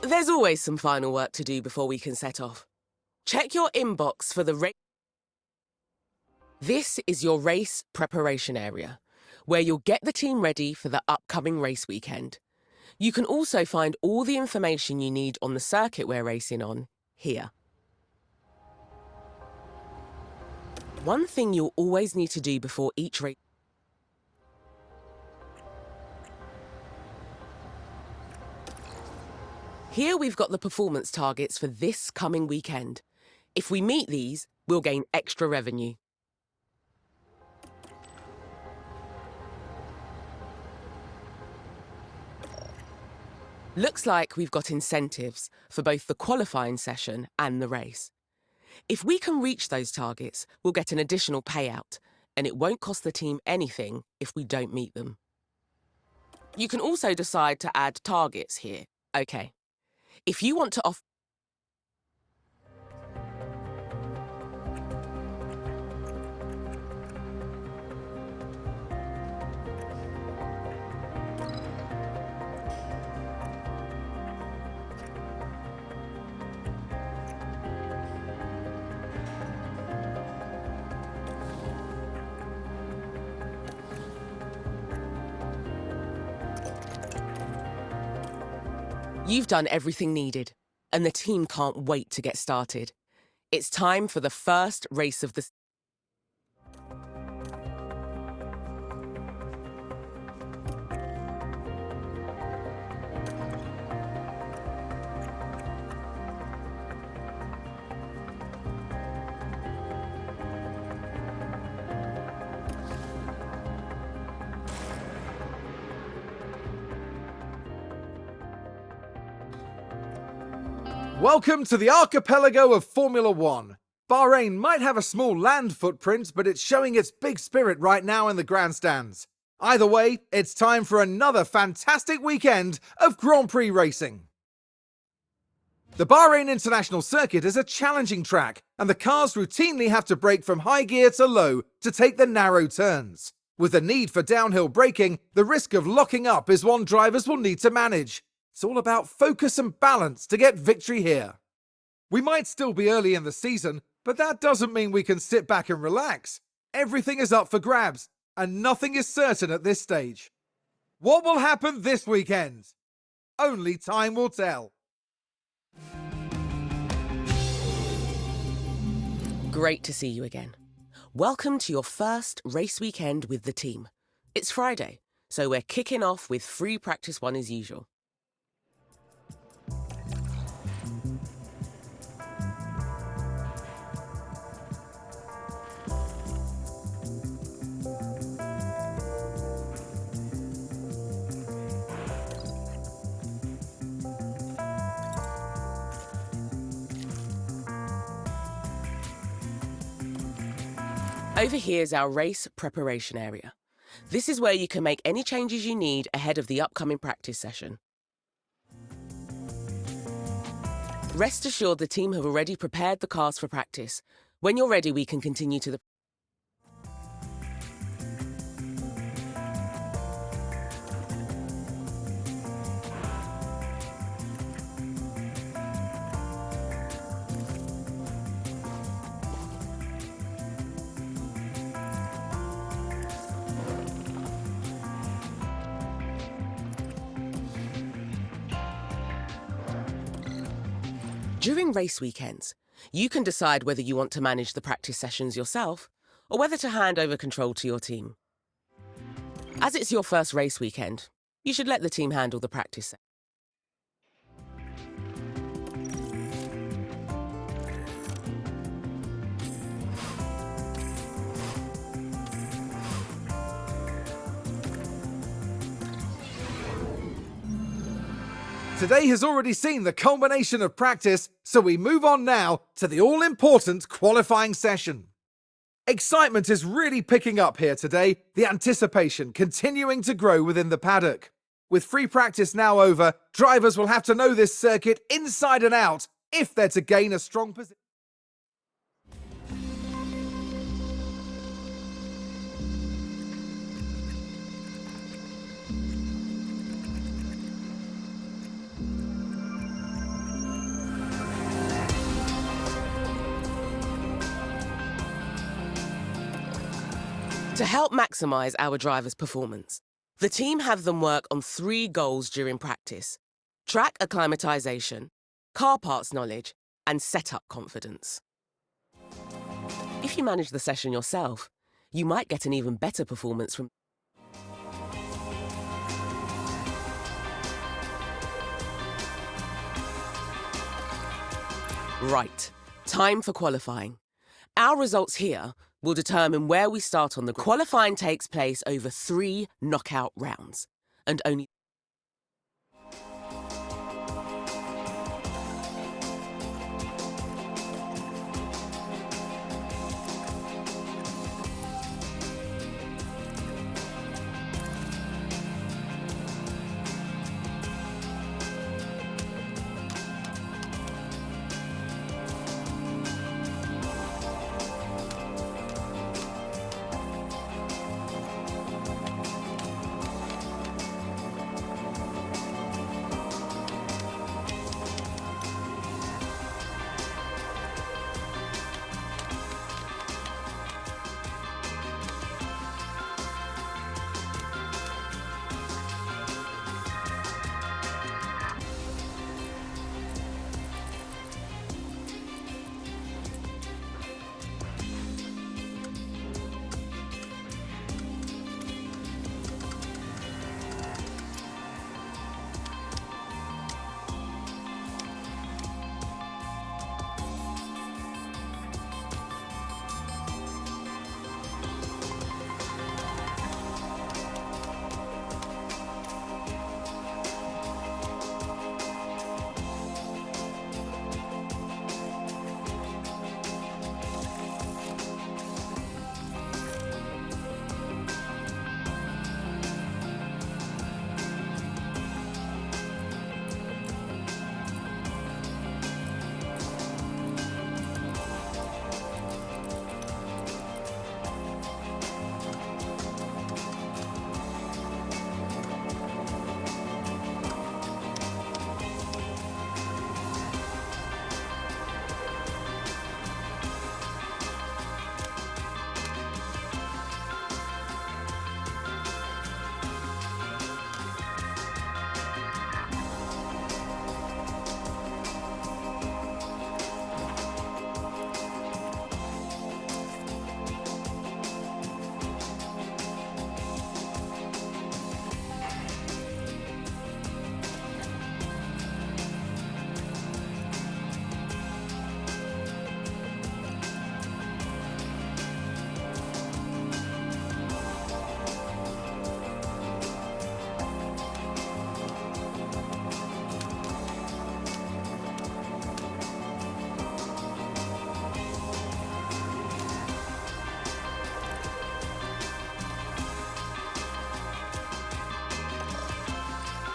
There's always some final work to do before we can set off. Check your inbox for the race. This is your race preparation area, where you'll get the team ready for the upcoming race weekend. You can also find all the information you need on the circuit we're racing on here. One thing you'll always need to do before each race. Here we've got the performance targets for this coming weekend. If we meet these, we'll gain extra revenue. Looks like we've got incentives for both the qualifying session and the race. If we can reach those targets, we'll get an additional payout, and it won't cost the team anything if we don't meet them. You can also decide to add targets here. Okay. If you want to offer You've done everything needed, and the team can't wait to get started. It's time for the first race of the season. Welcome to the archipelago of Formula One. Bahrain might have a small land footprint, but it's showing its big spirit right now in the grandstands. Either way, it's time for another fantastic weekend of Grand Prix racing. The Bahrain International Circuit is a challenging track, and the cars routinely have to brake from high gear to low to take the narrow turns. With the need for downhill braking, the risk of locking up is one drivers will need to manage. It's all about focus and balance to get victory here. We might still be early in the season, but that doesn't mean we can sit back and relax. Everything is up for grabs, and nothing is certain at this stage. What will happen this weekend? Only time will tell. Great to see you again. Welcome to your first race weekend with the team. It's Friday, so we're kicking off with free practice 1 as usual. Over here is our race preparation area. This is where you can make any changes you need ahead of the upcoming practice session. Rest assured the team have already prepared the cars for practice. When you're ready, we can continue to the... During race weekends, you can decide whether you want to manage the practice sessions yourself or whether to hand over control to your team. As it's your first race weekend, you should let the team handle the practice. Today has already seen the culmination of practice, so we move on now to the all-important qualifying session. Excitement is really picking up here today, the anticipation continuing to grow within the paddock. With free practice now over, drivers will have to know this circuit inside and out if they're to gain a strong position. To help maximise our drivers' performance, the team have them work on 3 goals during practice: track acclimatisation, car parts knowledge, and setup confidence. If you manage the session yourself, you might get an even better performance from. Right, time for qualifying. Our results here will determine where we start on the. Qualifying takes place over 3 knockout rounds, and only.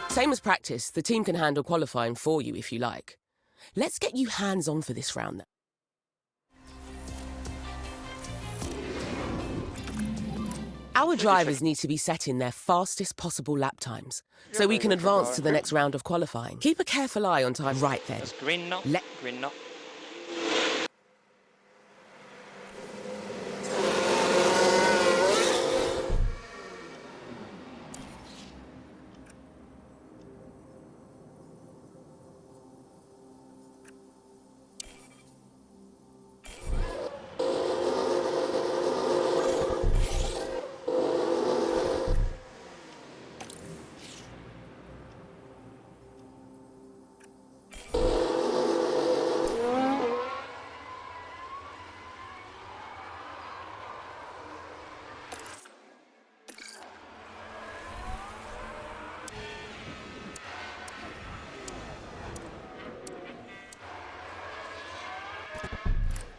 Same as practice, the team can handle qualifying for you if you like. Let's get you hands-on for this round then. Our drivers need to be setting their fastest possible lap times, so we can advance to the next round of qualifying. Keep a careful eye on time. Right then. That's green now. Green now.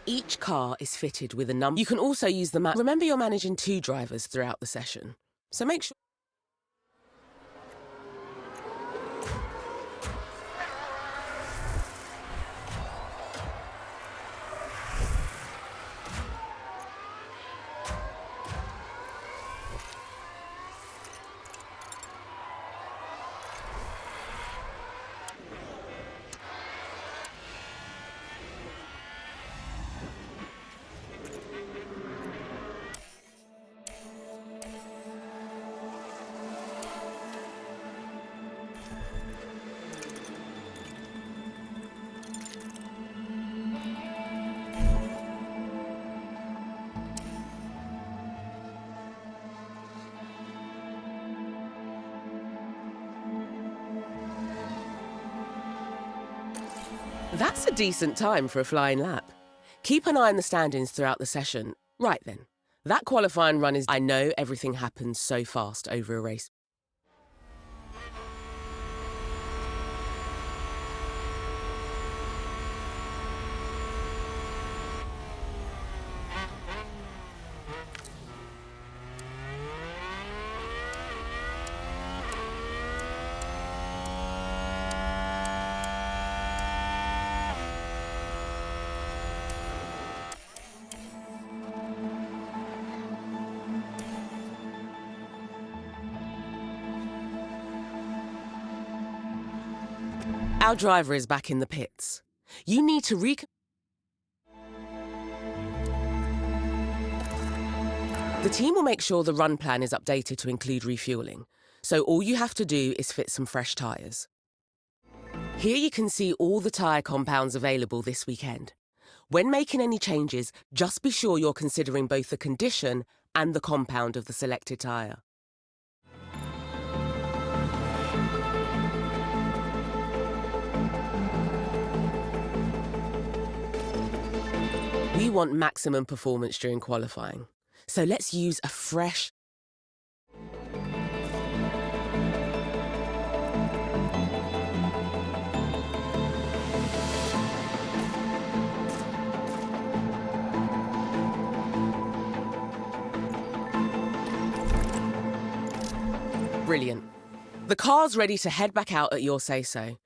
Each car is fitted with a number. You can also use the map. Remember, you're managing 2 drivers throughout the session, so make sure. That's a decent time for a flying lap. Keep an eye on the standings throughout the session. Right then, that qualifying run is... I know everything happens so fast over a race. Our driver is back in the pits. You need to The team will make sure the run plan is updated to include refueling, so all you have to do is fit some fresh tyres. Here you can see all the tyre compounds available this weekend. When making any changes, just be sure you're considering both the condition and the compound of the selected tyre. We want maximum performance during qualifying, so let's use a fresh... Brilliant. The car's ready to head back out at your say-so.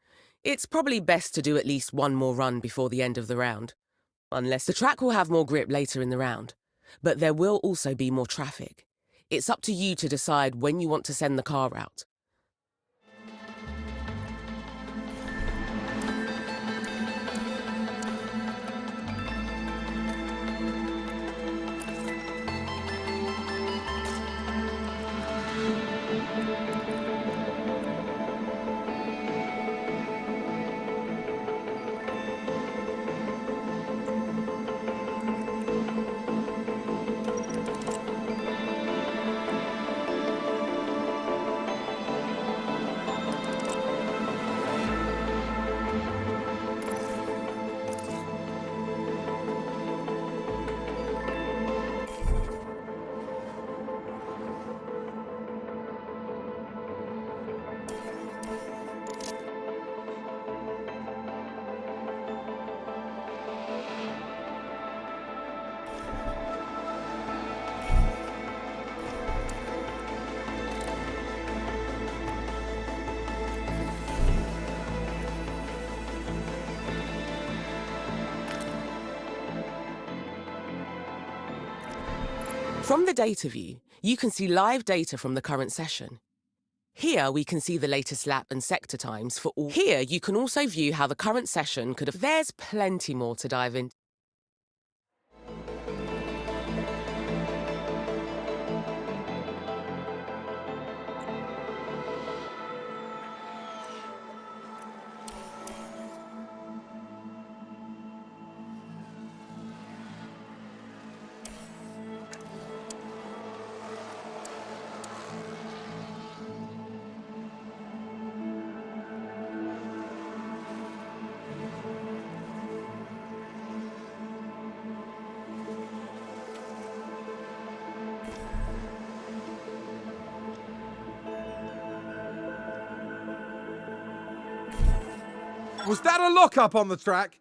It's probably best to do at least one more run before the end of the round. Unless the track will have more grip later in the round. But there will also be more traffic. It's up to you to decide when you want to send the car out. From the data view, you can see live data from the current session. Here we can see the latest lap and sector times for all. Here you can also view how the current session could have... There's plenty more to dive into. Was that a lock-up on the track?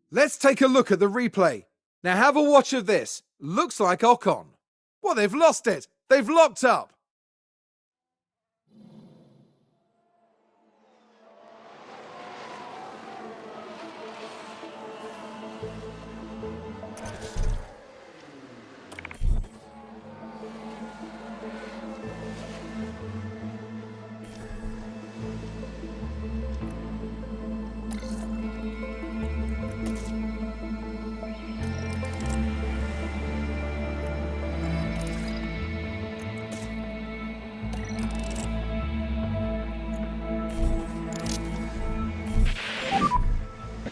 Let's take a look at the replay. Now have a watch of this. Looks like Ocon. Well, they've lost it. They've locked up.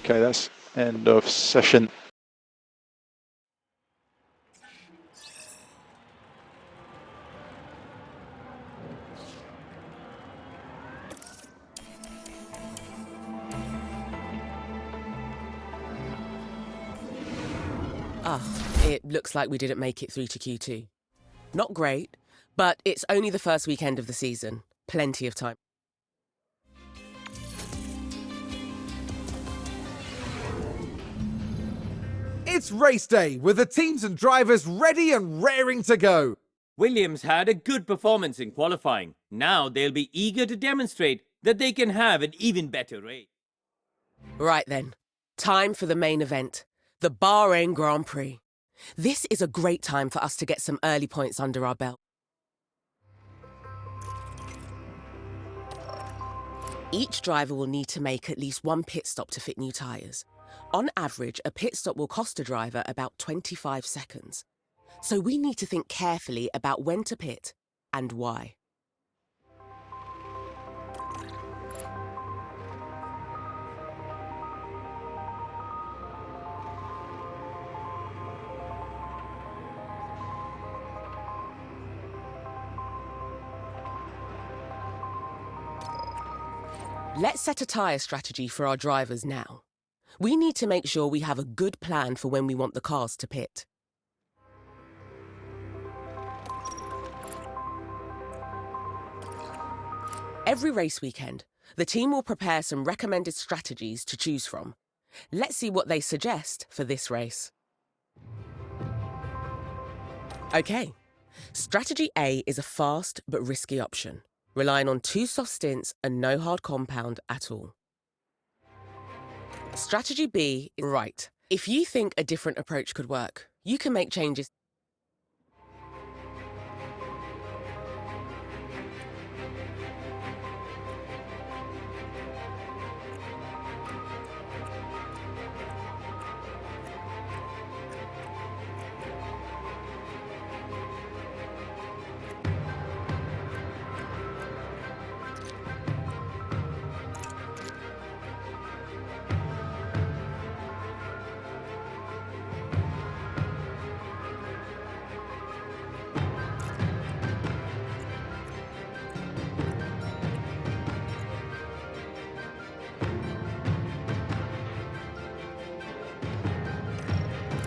Okay, that's end of session. It looks like we didn't make it through to Q2. Not great, but it's only the first weekend of the season. Plenty of time. It's race day, with the teams and drivers ready and raring to go. Williams had a good performance in qualifying. Now they'll be eager to demonstrate that they can have an even better race. Right then, time for the main event, the Bahrain Grand Prix. This is a great time for us to get some early points under our belt. Each driver will need to make at least one pit stop to fit new tyres. On average, a pit stop will cost a driver about 25 seconds. So we need to think carefully about when to pit and why. Let's set a tyre strategy for our drivers now. We need to make sure we have a good plan for when we want the cars to pit. Every race weekend, the team will prepare some recommended strategies to choose from. Let's see what they suggest for this race. Okay, strategy A is a fast but risky option, relying on 2 soft stints and no hard compound at all. Strategy B is right. If you think a different approach could work, you can make changes.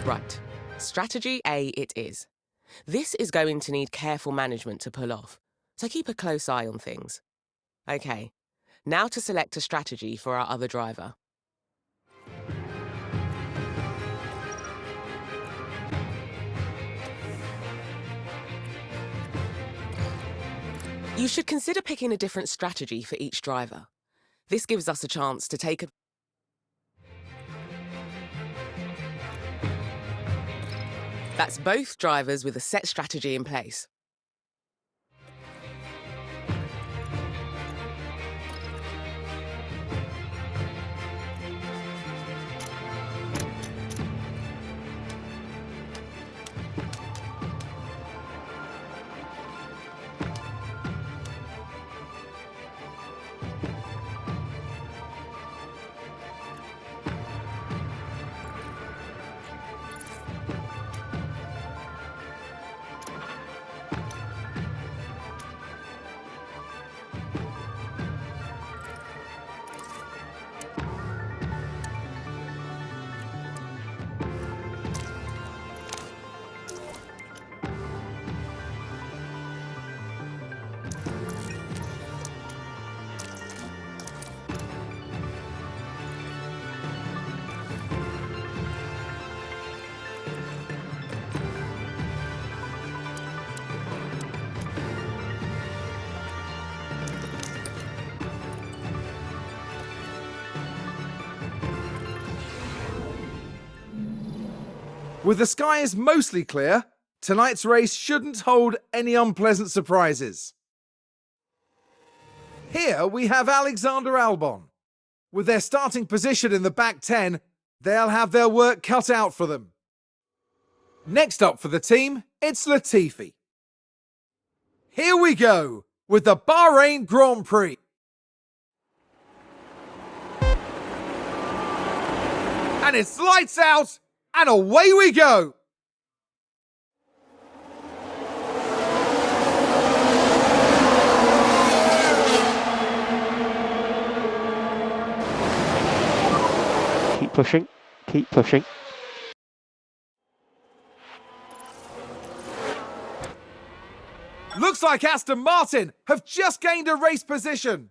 Right, strategy A it is. This is going to need careful management to pull off, so keep a close eye on things. Okay, now to select a strategy for our other driver. You should consider picking a different strategy for each driver. This gives us a chance to take a... That's both drivers with a set strategy in place. With the skies mostly clear, tonight's race shouldn't hold any unpleasant surprises. Here we have Alexander Albon. With their starting position in the back 10, they'll have their work cut out for them. Next up for the team, it's Latifi. Here we go with the Bahrain Grand Prix. And it's lights out, and away we go! Keep pushing, keep pushing. Looks like Aston Martin have just gained a race position.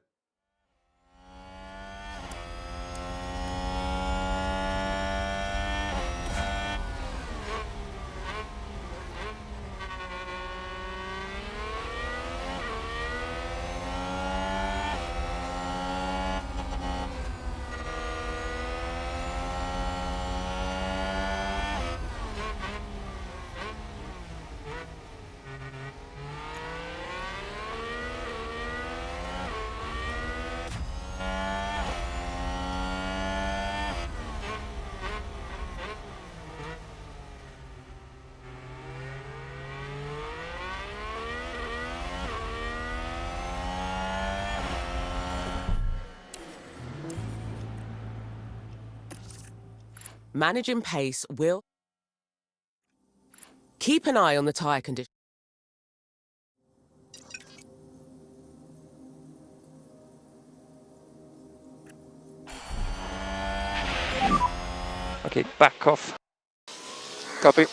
Managing pace will... Keep an eye on the tyre condition. Okay, back off. Copy.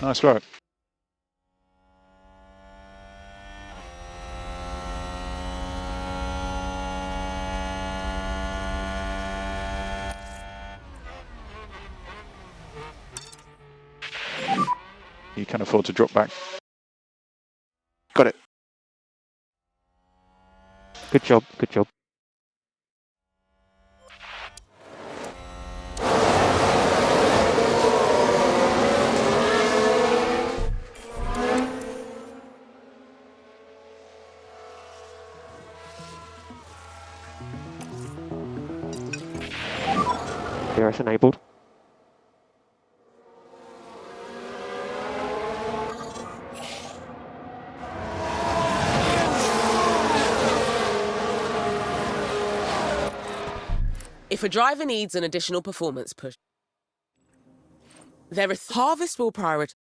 Nice work. You can afford to drop back. Got it. Good job, good job. DRS enabled. If a driver needs an additional performance push, there is Harvest will prioritize.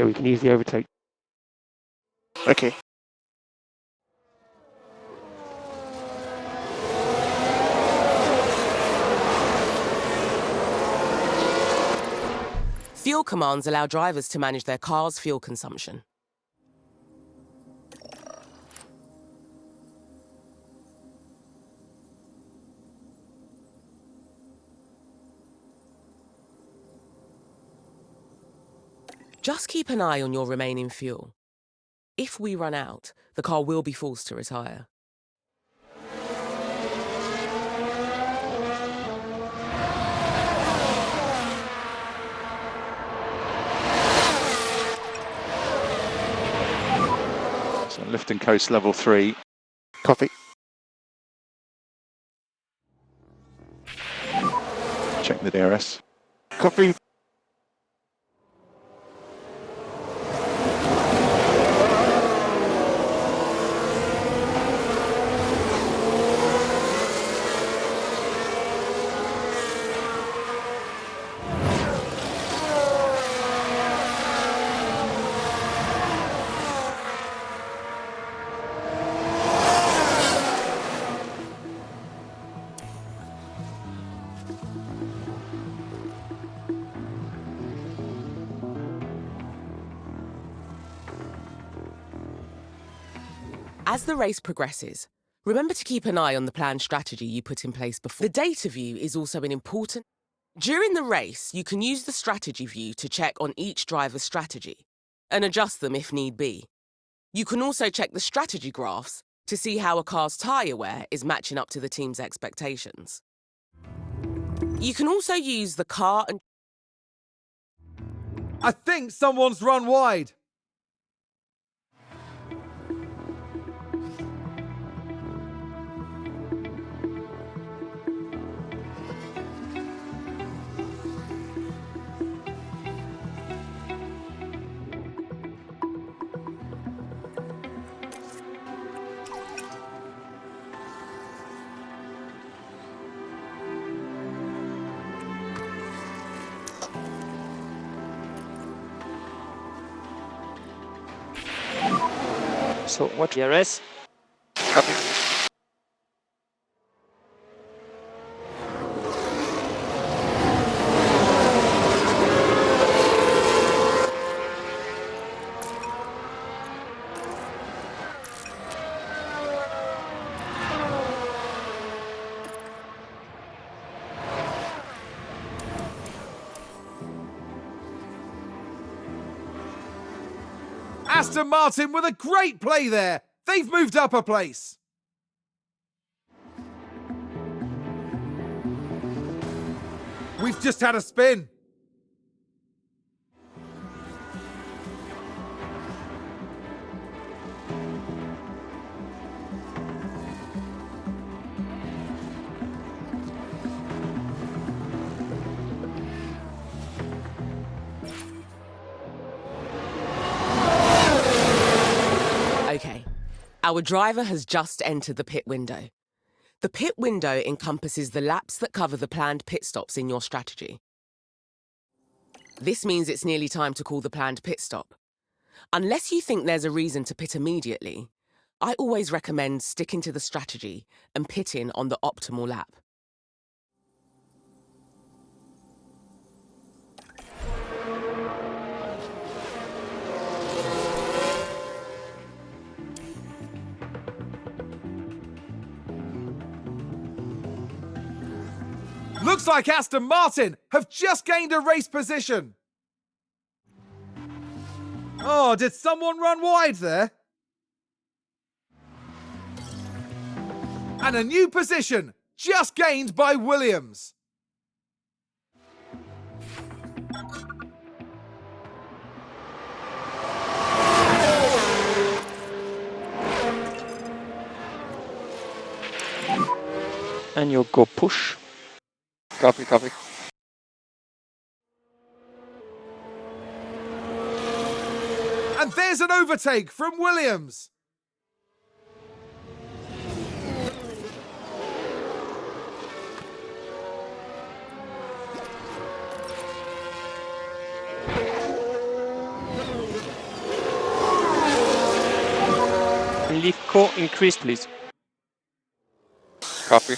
Okay, we can easily overtake. Okay. Fuel commands allow drivers to manage their car's fuel consumption. Just keep an eye on your remaining fuel. If we run out, the car will be forced to retire. So lift and coast level 3. Copy. Check the DRS. Copy. As the race progresses, Remember to keep an eye on the planned strategy you put in place before. The data view is also an important... During the race, you can use the strategy view to check on each driver's strategy and adjust them if need be. You can also check the strategy graphs to see how a car's tyre wear is matching up to the team's expectations. You can also use the car and... I think someone's run wide. So what? DRS. Copy. Aston Martin with a great play there. They've moved up a place. We've just had a spin. Okay, our driver has just entered the pit window. The pit window encompasses the laps that cover the planned pit stops in your strategy. This means it's nearly time to call the planned pit stop. Unless you think there's a reason to pit immediately, I always recommend sticking to the strategy and pitting on the optimal lap. Looks like Aston Martin have just gained a race position. Oh, did someone run wide there? And a new position just gained by Williams. And you'll go push. Copy, copy. And there's an overtake from Williams. Leave core increase, please. Copy.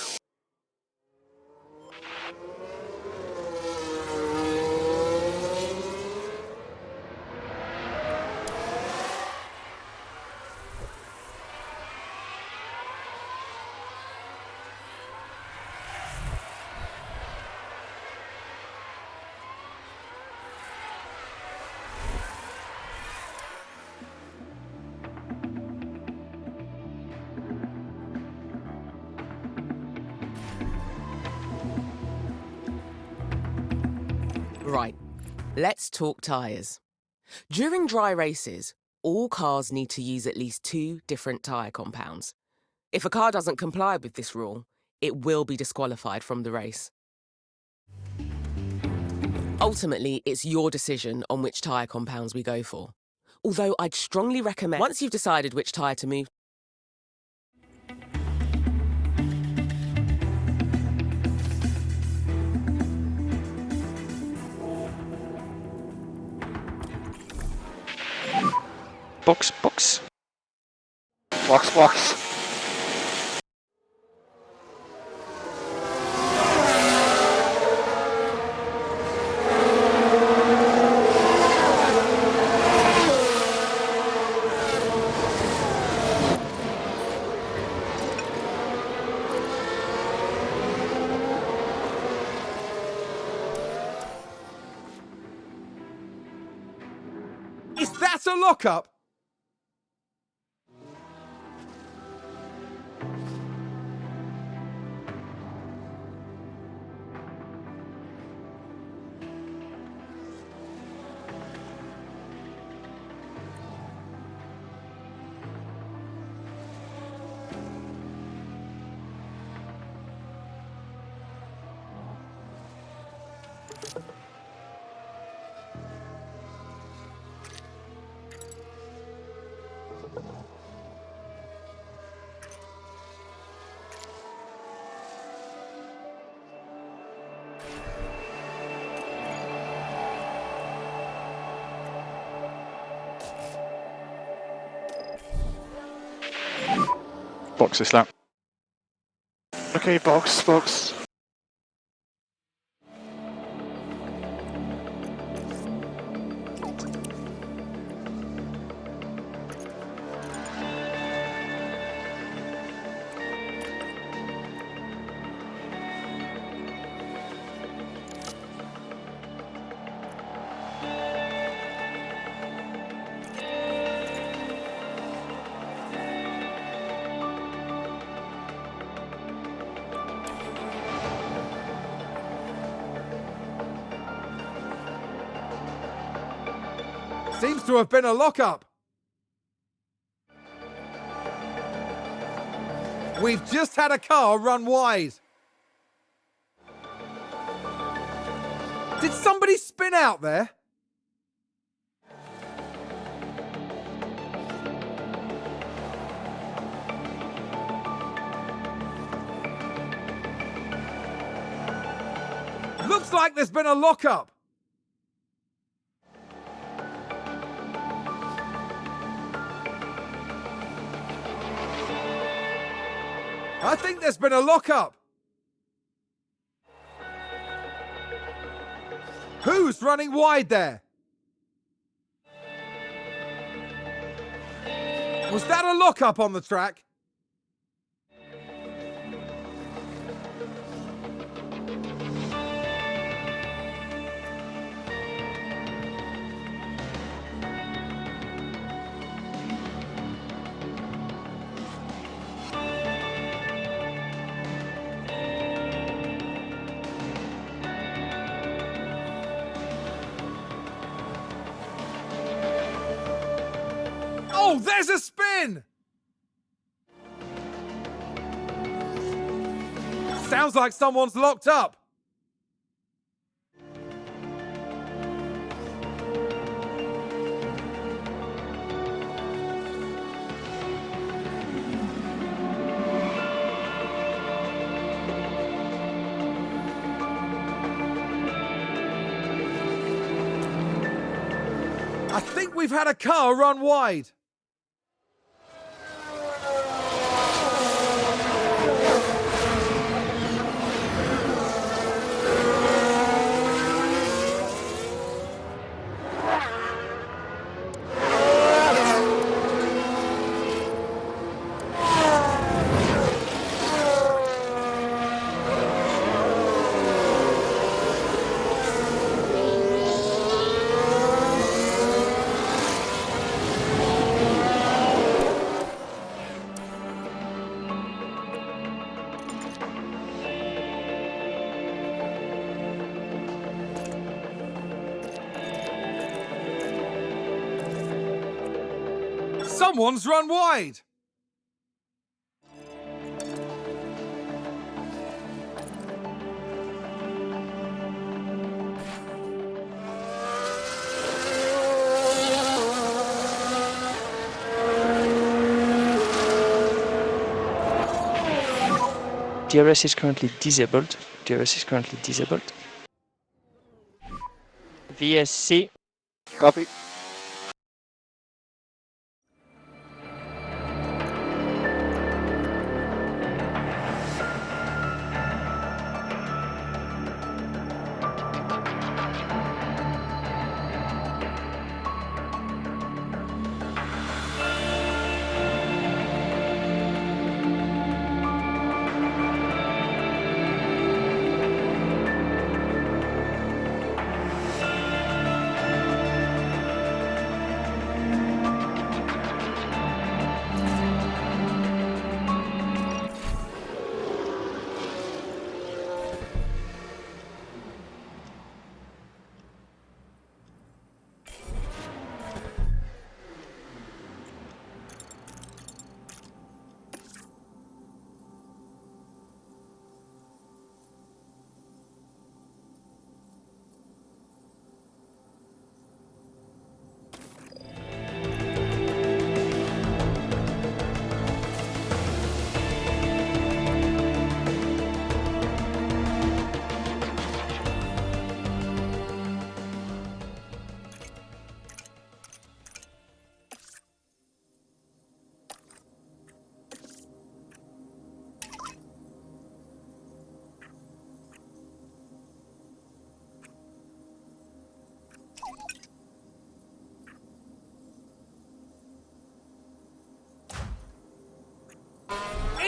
Right, let's talk tyres. During dry races, all cars need to use at least 2 different tyre compounds. If a car doesn't comply with this rule, it will be disqualified from the race. Ultimately, it's your decision on which tyre compounds we go for. Although I'd strongly recommend, once you've decided which tyre to move, Box, box. Box, box. a lockup? Box this lap. Okay, box, box. Seems to have been a lockup. We've just had a car run wide. Did somebody spin out there? Looks like there's been a lockup. I think there's been a lockup. Who's running wide there? Was that a lockup on the track? Oh, there's a spin! Sounds like someone's locked up. I think we've had a car run wide. Someone's run wide. DRS is currently disabled. DRS is currently disabled. VSC. Copy.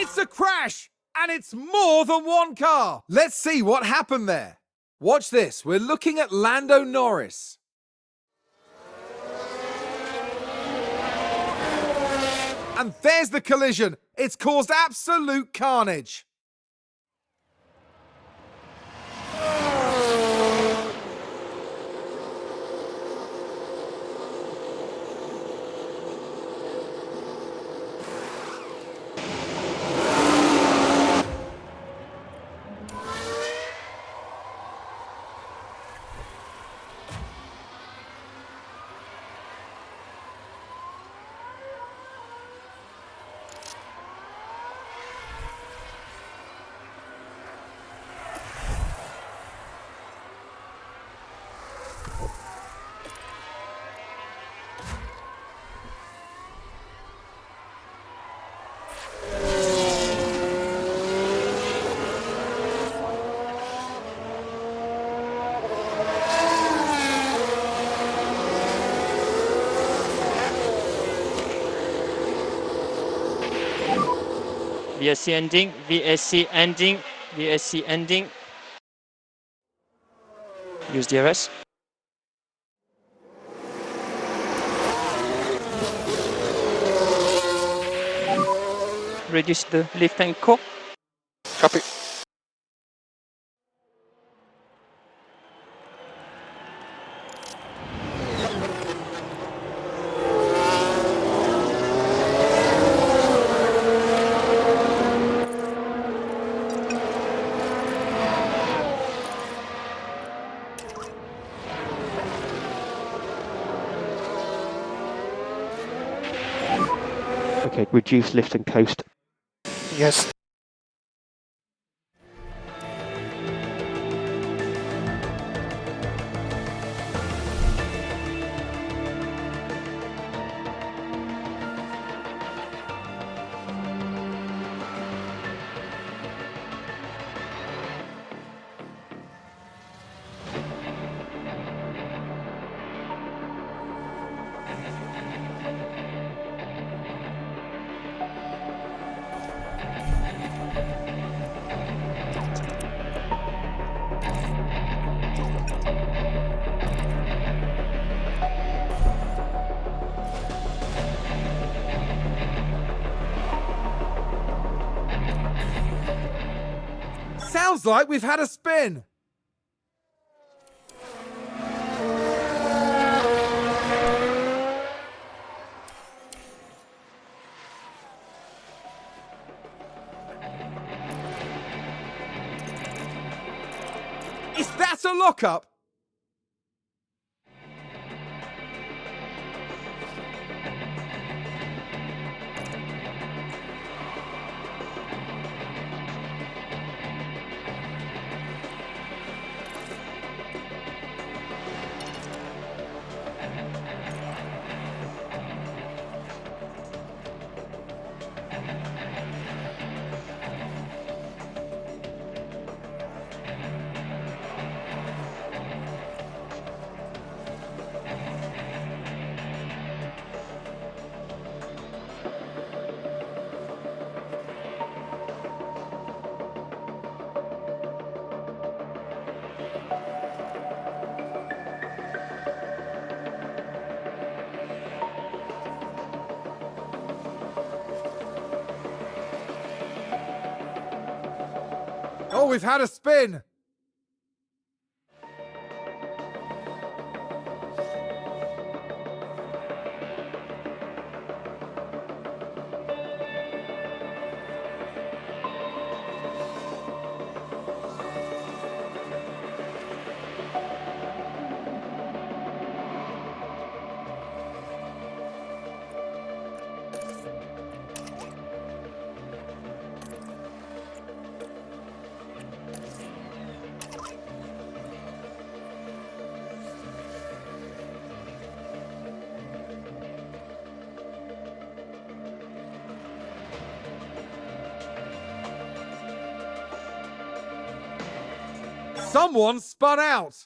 It's a crash! And it's more than one car! Let's see what happened there. Watch this, we're looking at Lando Norris. And there's the collision. It's caused absolute carnage. VSC ending, VSC ending, VSC ending. Use DRS. Reduce the lift and core. Copy. Okay, reduce lift and coast. Yes. Sounds like we've had a spin. Is that a lockup? Oh, we've had a spin. Someone spun out.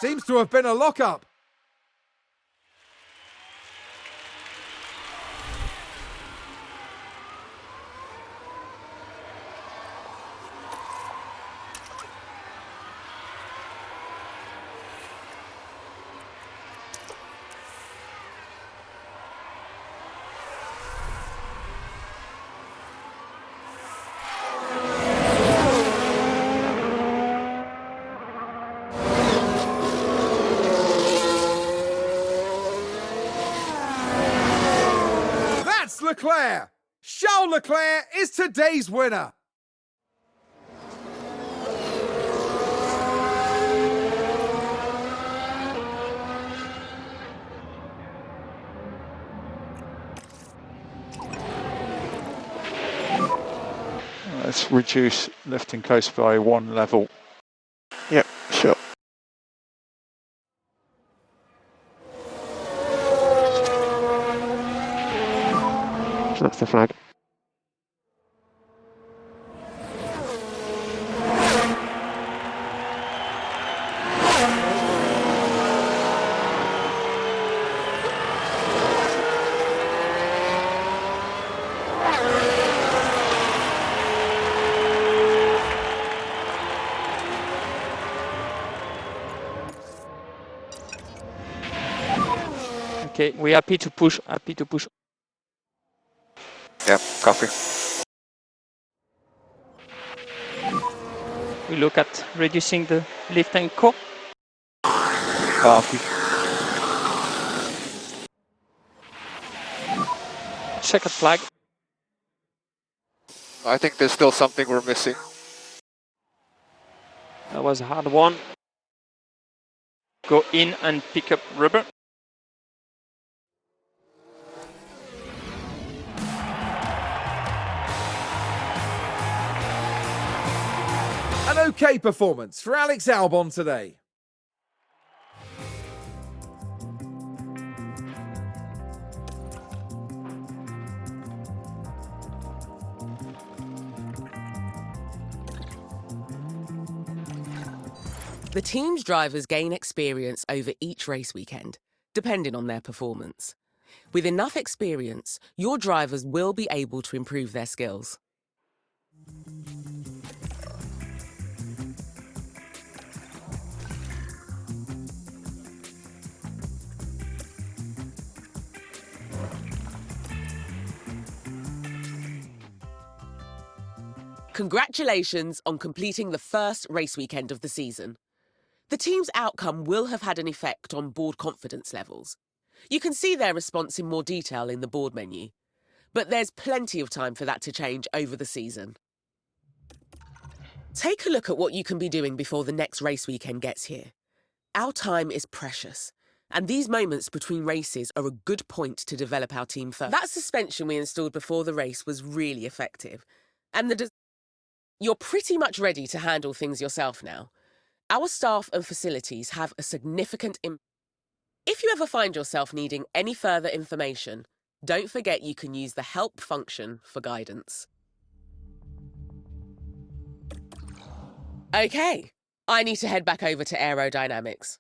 Seems to have been a lockup. That's Leclerc! Charles Leclerc is today's winner! Let's reduce lifting coast by 1 level. Yep, sure. So that's the flag. Okay, we're happy to push, happy to push. Yep, copy. We look at reducing the lift and core. Copy. Checkered flag. I think there's still something we're missing. That was a hard one. Go in and pick up rubber. An okay performance for Alex Albon today. The team's drivers gain experience over each race weekend, depending on their performance. With enough experience, your drivers will be able to improve their skills. Congratulations on completing the first race weekend of the season. The team's outcome will have had an effect on board confidence levels. You can see their response in more detail in the board menu. But there's plenty of time for that to change over the season. Take a look at what you can be doing before the next race weekend gets here. Our time is precious, and these moments between races are a good point to develop our team further. That suspension we installed before the race was really effective, and you're pretty much ready to handle things yourself now. Our staff and facilities have a significant impact. If you ever find yourself needing any further information, don't forget you can use the help function for guidance. Okay, I need to head back over to aerodynamics.